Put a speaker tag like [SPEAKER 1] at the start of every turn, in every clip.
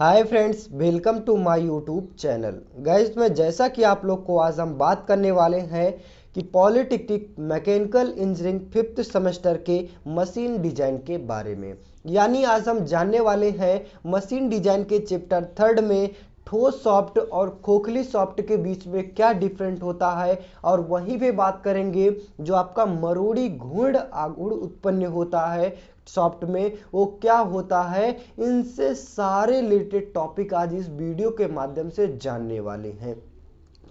[SPEAKER 1] Hi friends, welcome to my YouTube channel. Guys, में जैसा कि आप लोग को आज हम बात करने वाले हैं कि polytechnic mechanical engineering fifth semester के मशीन डिजाइन के बारे में। यानी आज हम जानने वाले हैं मशीन डिजाइन के चैप्टर थर्ड में ठोस सॉफ्ट और खोखली सॉफ्ट के बीच में क्या डिफरेंट होता है, और वहीं पे बात करेंगे जो आपका मरोड़ी घूर्ण आघूर्ण उत्पन्न होता है सॉफ्ट में, वो क्या होता है। इनसे सारे रिलेटेड टॉपिक आज इस वीडियो के माध्यम से जानने वाले हैं।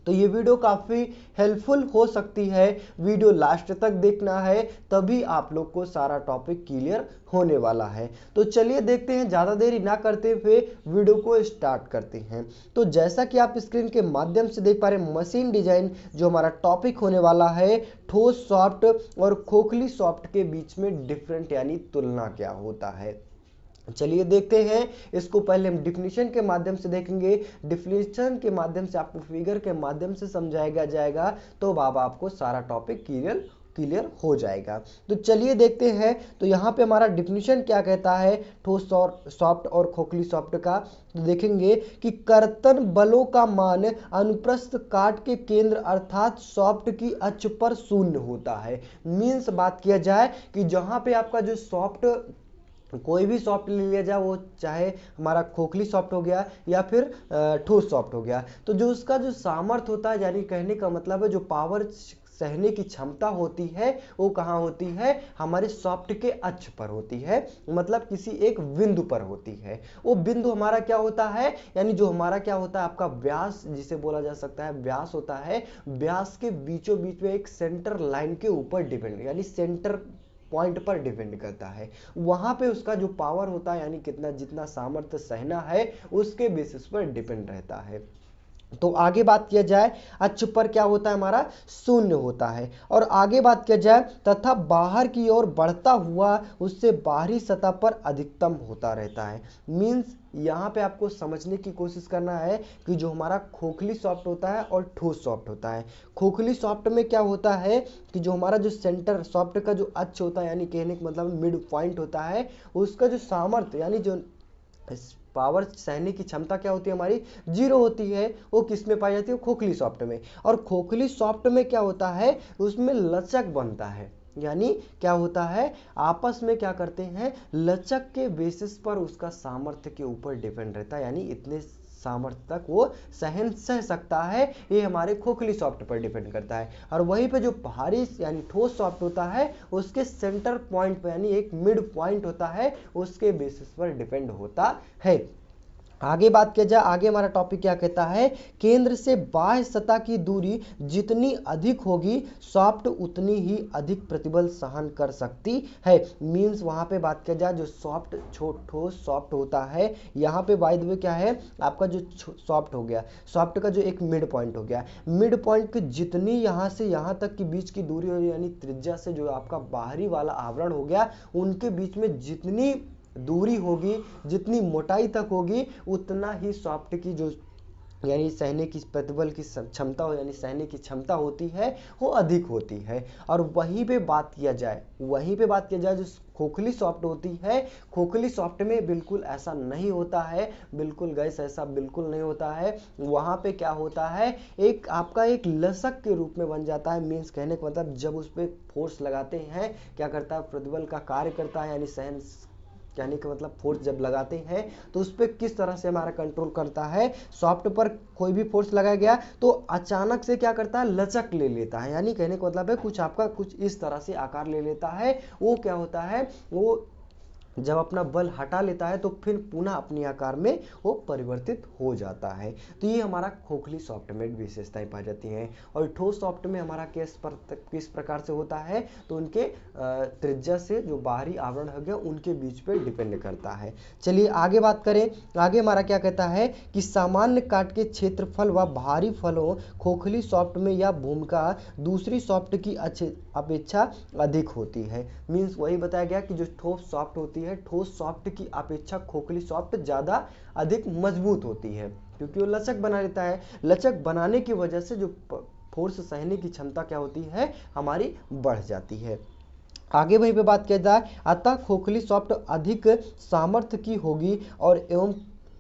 [SPEAKER 1] तो ये वीडियो काफ़ी हेल्पफुल हो सकती है। वीडियो लास्ट तक देखना है, तभी आप लोग को सारा टॉपिक क्लियर होने वाला है। तो चलिए देखते हैं, ज़्यादा देरी ना करते हुए वीडियो को स्टार्ट करते हैं। तो जैसा कि आप स्क्रीन के माध्यम से देख पा रहे हैं, मशीन डिजाइन जो हमारा टॉपिक होने वाला है, ठोस सॉफ्ट और खोखली सॉफ्ट के बीच में डिफरेंट यानी तुलना क्या होता है। चलिए देखते हैं। इसको पहले हम डिफिनीशन के माध्यम से देखेंगे। डिफिनीशन के माध्यम से आपको फिगर के माध्यम से समझाया जाएगा, तो बाबा आपको सारा टॉपिक क्लियर हो जाएगा। तो चलिए देखते हैं। तो यहाँ पे हमारा डिफिनीशन क्या कहता है ठोस सॉफ्ट और खोखली सॉफ्ट का। तो देखेंगे कि कर्तन बलों का मान अनुप्रस्थ काट के केंद्र अर्थात सॉफ्ट की अक्ष पर शून्य होता है। मीन्स बात किया जाए कि जहाँ पे आपका जो सॉफ्ट, कोई भी सॉफ्ट ले लिया जाए, वो चाहे हमारा खोखली सॉफ्ट हो गया या फिर ठोस सॉफ्ट हो गया, तो जो उसका जो सामर्थ्य होता है, यानी कहने का मतलब है जो पावर सहने की क्षमता होती है, वो कहाँ होती है, हमारे सॉफ्ट के अक्ष पर होती है। मतलब किसी एक बिंदु पर होती है। वो बिंदु हमारा क्या होता है, यानी जो हमारा क्या होता है, आपका व्यास जिसे बोला जा सकता है, व्यास होता है। व्यास के बीचों बीच में एक सेंटर लाइन के ऊपर डिपेंड, यानी सेंटर पॉइंट पर डिपेंड करता है। वहां पे उसका जो पावर होता है, यानी कितना जितना सामर्थ्य सहना है, उसके बेसिस पर डिपेंड रहता है। तो आगे बात किया जाए, अक्ष पर क्या होता है, हमारा शून्य होता है। और आगे बात किया जाए, तथा बाहर की ओर बढ़ता हुआ उससे बाहरी सतह पर अधिकतम होता रहता है। मीन्स यहाँ पे आपको समझने की कोशिश करना है कि जो हमारा खोखली सॉफ्ट होता है और ठोस सॉफ्ट होता है। खोखली सॉफ्ट में क्या होता है कि जो हमारा जो सेंटर सॉफ्ट का जो अक्ष होता है, यानी कहने का मतलब मिड पॉइंट होता है, उसका जो सामर्थ्य यानी जो पावर सहने की क्षमता क्या होती है, हमारी जीरो होती है। वो किस में पाई जाती है, खोखली सॉफ्ट में। और खोखली सॉफ्ट में क्या होता है, उसमें लचक बनता है। यानी क्या होता है, आपस में क्या करते हैं, लचक के बेसिस पर उसका सामर्थ्य के ऊपर डिपेंड रहता है। यानी इतने सामर्थ्य तक वो सह सकता है, ये हमारे खोखली सॉफ्ट पर डिपेंड करता है। और वहीं पे जो भारी यानी ठोस सॉफ्ट होता है, उसके सेंटर पॉइंट पर यानी एक मिड पॉइंट होता है, उसके बेसिस पर डिपेंड होता है। आगे बात किया जाए, आगे हमारा टॉपिक क्या कहता है, केंद्र से बाह्य सतह की दूरी जितनी अधिक होगी, सॉफ्ट उतनी ही अधिक प्रतिबल सहन कर सकती है। मींस वहां पे बात किया जाए, जो सॉफ्ट ठोस सॉफ्ट होता है, यहाँ पे बाय द वे क्या है, आपका जो सॉफ्ट हो गया, सॉफ्ट का जो एक मिड पॉइंट हो गया, मिड पॉइंट की जितनी यहाँ से यहाँ तक की बीच की दूरी हो, यानी त्रिज्या से जो आपका बाहरी वाला आवरण हो गया, उनके बीच में जितनी दूरी होगी, जितनी मोटाई तक होगी, उतना ही सॉफ्ट की जो यानी सहने की प्रतिबल की क्षमता हो, यानी सहने की क्षमता होती है, वो अधिक होती है। और वहीं पे बात किया जाए, जो खोखली सॉफ्ट होती है, खोखली सॉफ्ट में बिल्कुल ऐसा नहीं होता है। बिल्कुल गैस ऐसा बिल्कुल नहीं होता है। वहां पे क्या होता है, एक आपका एक लसक के रूप में बन जाता है। मीन्स कहने का मतलब जब उस पर फोर्स लगाते हैं, क्या करता है, प्रतिबल का कार्य करता है, यानी सहन कहने का मतलब फोर्स जब लगाते हैं तो उस पर किस तरह से हमारा कंट्रोल करता है। सॉफ्ट पर कोई भी फोर्स लगाया गया तो अचानक से क्या करता है, लचक ले लेता है। यानी कहने का मतलब है कुछ आपका कुछ इस तरह से आकार ले लेता है। वो क्या होता है, वो जब अपना बल हटा लेता है तो फिर पुनः अपने आकार में वो परिवर्तित हो जाता है। तो ये हमारा खोखली सॉफ्ट में विशेषताएं पाई जाती हैं। और ठोस सॉफ्ट में हमारा किस प्रकार से होता है, तो उनके त्रिज्या से जो बाहरी आवरण हो गया, उनके बीच पे डिपेंड करता है। चलिए आगे बात करें। आगे हमारा क्या कहता है कि सामान्य काट के क्षेत्रफल व भारी फलों खोखली सॉफ्ट में यह भूमिका दूसरी सॉफ्ट की अपेक्षा अधिक होती है। मीन्स वही बताया गया कि जो ठोस सॉफ्ट होती है, ठोस सॉफ्ट की अपेक्षा खोखली सॉफ्ट ज्यादा अधिक मजबूत होती है, क्योंकि वो लचक बना लेता है। लचक बनाने की वजह से जो फोर्स सहने की क्षमता क्या होती है, हमारी बढ़ जाती है। आगे वहीं पे बात किया जाए, अतः खोखली सॉफ्ट अधिक सामर्थ्य की होगी और एवं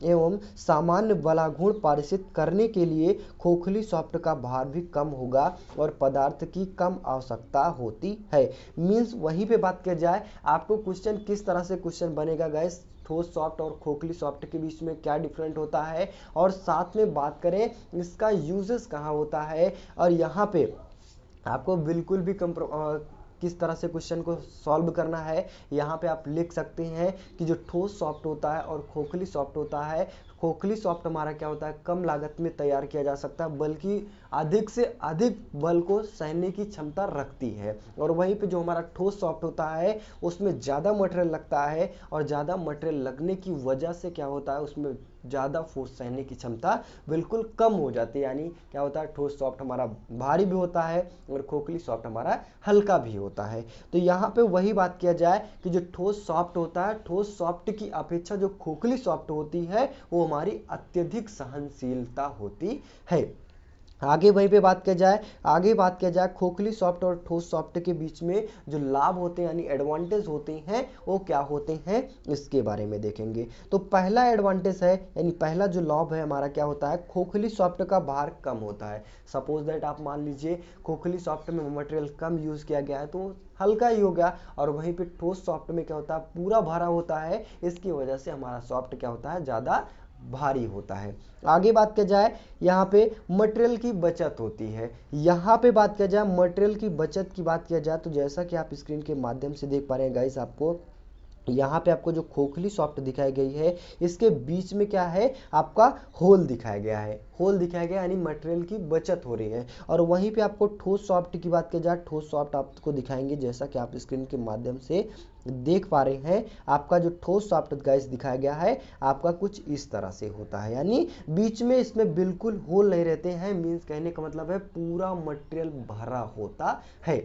[SPEAKER 1] एवं सामान्य बलाघूर्ण पारित करने के लिए खोखली सॉफ्ट का भार भी कम होगा और पदार्थ की कम आवश्यकता होती है। मीन्स वहीं पे बात किया जाए, आपको क्वेश्चन किस तरह से क्वेश्चन बनेगा गाइस, ठोस सॉफ्ट और खोखली सॉफ्ट के बीच में क्या डिफरेंट होता है, और साथ में बात करें इसका यूजेस कहाँ होता है, और यहाँ पे आपको बिल्कुल भी किस तरह से क्वेश्चन को सॉल्व करना है। यहाँ पे आप लिख सकते हैं कि जो ठोस सॉफ्ट होता है और खोखली सॉफ्ट होता है, खोखली सॉफ्ट हमारा क्या होता है, कम लागत में तैयार किया जा सकता है, बल्कि अधिक से अधिक बल को सहने की क्षमता रखती है। और वहीं पे जो हमारा ठोस सॉफ्ट होता है उसमें ज़्यादा मटेरियल लगता है, और ज़्यादा मटेरियल लगने की वजह से क्या होता है, उसमें ज़्यादा फोर्स सहने की क्षमता बिल्कुल कम हो जाती है। यानी क्या होता है, ठोस सॉफ्ट हमारा भारी भी होता है और खोखली सॉफ्ट हमारा हल्का भी होता है। तो यहाँ पे वही बात किया जाए कि जो ठोस सॉफ्ट होता है, ठोस सॉफ्ट की अपेक्षा जो खोखली सॉफ्ट होती है वो हमारी अत्यधिक सहनशीलता होती है। आगे वहीं पे बात किया जाए, खोखली सॉफ्ट और ठोस सॉफ्ट के बीच में जो लाभ होते हैं यानी एडवांटेज होते हैं वो क्या होते हैं, इसके बारे में देखेंगे। तो पहला एडवांटेज है यानी पहला जो लाभ है हमारा क्या होता है, खोखली सॉफ्ट का भार कम होता है। सपोज दैट आप मान लीजिए खोखली सॉफ्ट में मटेरियल कम यूज किया गया है तो हल्का ही हो गया, और वहीं पे ठोस सॉफ्ट में क्या होता है, पूरा भरा होता है, इसकी वजह से हमारा सॉफ्ट क्या होता है, ज़्यादा भारी होता है। आगे बात किया जाए, यहाँ पे मटेरियल की बचत होती है। यहाँ पे बात किया जाए मटेरियल की बचत की बात किया जाए तो जैसा कि आप स्क्रीन के माध्यम से देख पा रहे हैं गाइस, आपको यहाँ पे आपको जो खोखली सॉफ्ट दिखाई गई है इसके बीच में क्या है, आपका होल दिखाया गया है, यानी मटेरियल की बचत हो रही है। और वहीं पे आपको ठोस सॉफ्ट की बात की जाए, ठोस सॉफ्ट आपको दिखाएंगे जैसा कि आप स्क्रीन के माध्यम से देख पा रहे हैं। आपका जो ठोस सॉफ्ट गाइस दिखाया गया है आपका कुछ इस तरह से होता है, यानी बीच में इसमें बिल्कुल होल नहीं रहते हैं। मीन्स कहने का मतलब है पूरा मटेरियल भरा होता है।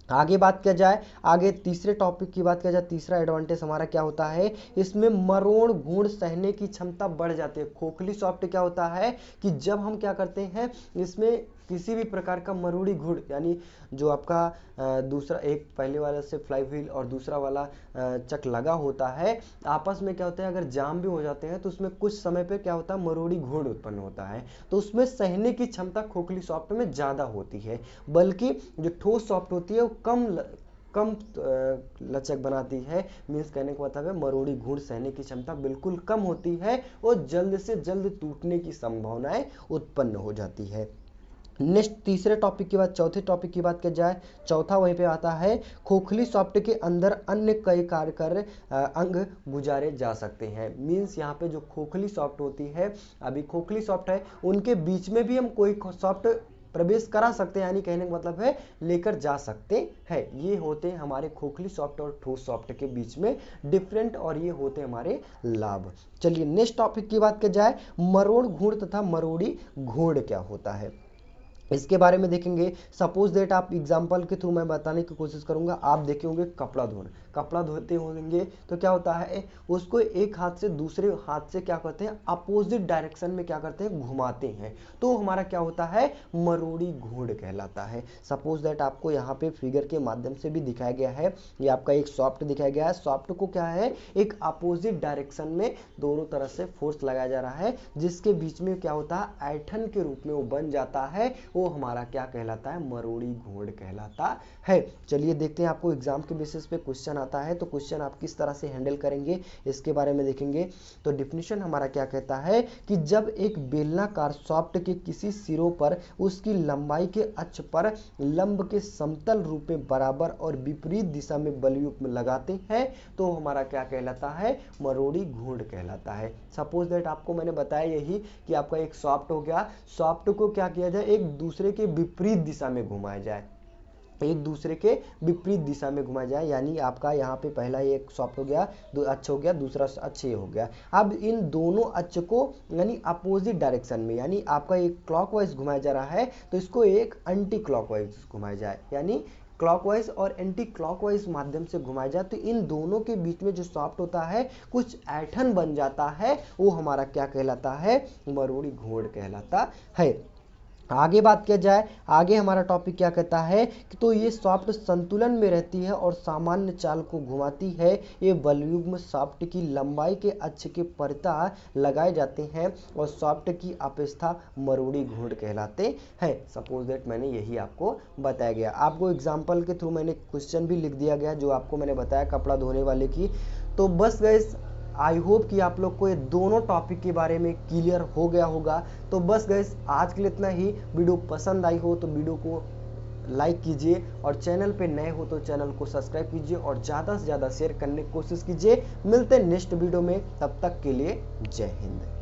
[SPEAKER 1] आगे बात किया जाए, आगे तीसरे टॉपिक की बात किया जाए, तीसरा एडवांटेज हमारा क्या होता है, इसमें मरोड़ घूर्ण सहने की क्षमता बढ़ जाती है। खोखली सॉफ्ट क्या होता है कि जब हम क्या करते हैं, इसमें किसी भी प्रकार का मरोड़ी घूर्ण यानी जो आपका दूसरा एक पहले वाला से फ्लाई व्हील और दूसरा वाला चक लगा होता है, आपस में क्या होता है, अगर जाम भी हो जाते हैं तो उसमें कुछ समय पे क्या होता है, मरोड़ी घूर्ण उत्पन्न होता है। तो उसमें सहने की क्षमता खोखली सॉफ्ट में ज़्यादा होती है, बल्कि जो ठोस सॉफ्ट होती है वो कम लचक बनाती है। मीन्स कहने का मतलब है मरोड़ी घूर्ण सहने की क्षमता बिल्कुल कम होती है और जल्द से जल्द टूटने की संभावनाएं उत्पन्न हो जाती है। नेक्स्ट तीसरे टॉपिक के बाद चौथे टॉपिक की बात की जाए, चौथा वहीं पे आता है, खोखली सॉफ्ट के अंदर अन्य कई कार्यकर अंग गुजारे जा सकते हैं। मीन्स यहाँ पे जो खोखली सॉफ्ट होती है, अभी खोखली सॉफ्ट है, उनके बीच में भी हम कोई सॉफ्ट प्रवेश करा सकते हैं, यानी कहने का मतलब है लेकर जा सकते हैं। ये होते हैं हमारे खोखली सॉफ्ट और ठोस सॉफ्ट के बीच में डिफरेंट, और ये होते हैं हमारे लाभ। चलिए नेक्स्ट टॉपिक की बात की जाए, मरोड़ घूर्ण तथा मरोड़ी घूर्ण क्या होता है, इसके बारे में देखेंगे। सपोज दैट आप एग्जांपल के थ्रू मैं बताने की कोशिश करूंगा। आप देखे होंगे कपड़ा धोना, कपड़ा धोते होंगे तो क्या होता है, उसको एक हाथ से दूसरे हाथ से क्या करते हैं, अपोजिट डायरेक्शन में क्या करते हैं, घुमाते हैं, तो हमारा क्या होता है, मरोड़ी घूर्ण कहलाता है। सपोज दैट आपको यहाँ पे फिगर के माध्यम से भी दिखाया गया है, ये आपका एक सॉफ्ट दिखाया गया है। सॉफ्ट को क्या है, एक अपोजिट डायरेक्शन में दोनों तरफ से फोर्स लगाया जा रहा है, जिसके बीच में क्या होता है, ऐठन के रूप में वो बन जाता है, वो हमारा क्या कहलाता है, मरोड़ी घूर्ण कहलाता है। चलिए देखते हैं, आपको एग्जाम के बेसिस पे क्वेश्चन आता है तो क्वेश्चन आप किस तरह से हैंडल करेंगे इसके बारे में देखेंगे। तो डिफिनीशन हमारा क्या कहता है कि जब एक बेलनाकार सॉफ्ट के किसी सिरों पर उसकी लंबाई के अक्ष पर लंब के समतल रूप में बराबर और विपरीत दिशा में बलयुक्त में लगाते हैं तो हमारा क्या कहलाता है, मरोड़ी घूर्ण कहलाता है। सपोज दैट आपको मैंने बताया यही कि आपका एक सॉफ्ट हो गया, सॉफ्ट को क्या किया जाए, एक दूसरे के विपरीत दिशा में घुमाया जाए, एक दूसरे के विपरीत दिशा में घुमाया जाए। यानी आपका यहाँ पे पहला एक सॉफ्ट हो गया, अक्ष हो गया, दूसरा अक्ष ये हो गया। अब इन दोनों अक्ष को यानी अपोजिट डायरेक्शन में, यानी आपका एक क्लॉकवाइज घुमाया जा रहा है तो इसको एक एंटी क्लॉकवाइज घुमाया जाए, यानी क्लॉकवाइज और एंटी क्लॉकवाइज माध्यम से घुमाया जाए तो इन दोनों के बीच में जो सॉफ्ट होता है कुछ ऐठन बन जाता है, वो हमारा क्या कहलाता है, मरोड़ी घूर्ण कहलाता है। आगे बात किया जाए, आगे हमारा टॉपिक क्या कहता है कि तो ये सॉफ्ट संतुलन में रहती है और सामान्य चाल को घुमाती है। ये बलयुग्म सॉफ्ट की लंबाई के अक्ष के परितः लगाए जाते हैं और सॉफ्ट की अपेक्षा मरोड़ी घूंड कहलाते हैं। सपोज दैट मैंने यही आपको बताया गया, आपको एग्जाम्पल के थ्रू मैंने क्वेश्चन भी लिख दिया गया जो आपको मैंने बताया कपड़ा धोने वाले की। तो बस गाइस, आई होप कि आप लोग को ये दोनों टॉपिक के बारे में क्लियर हो गया होगा। तो बस गाइस, आज के लिए इतना ही। वीडियो पसंद आई हो तो वीडियो को लाइक कीजिए और चैनल पे नए हो तो चैनल को सब्सक्राइब कीजिए और ज़्यादा से ज़्यादा शेयर करने की कोशिश कीजिए। मिलते हैं नेक्स्ट वीडियो में, तब तक के लिए जय हिंद।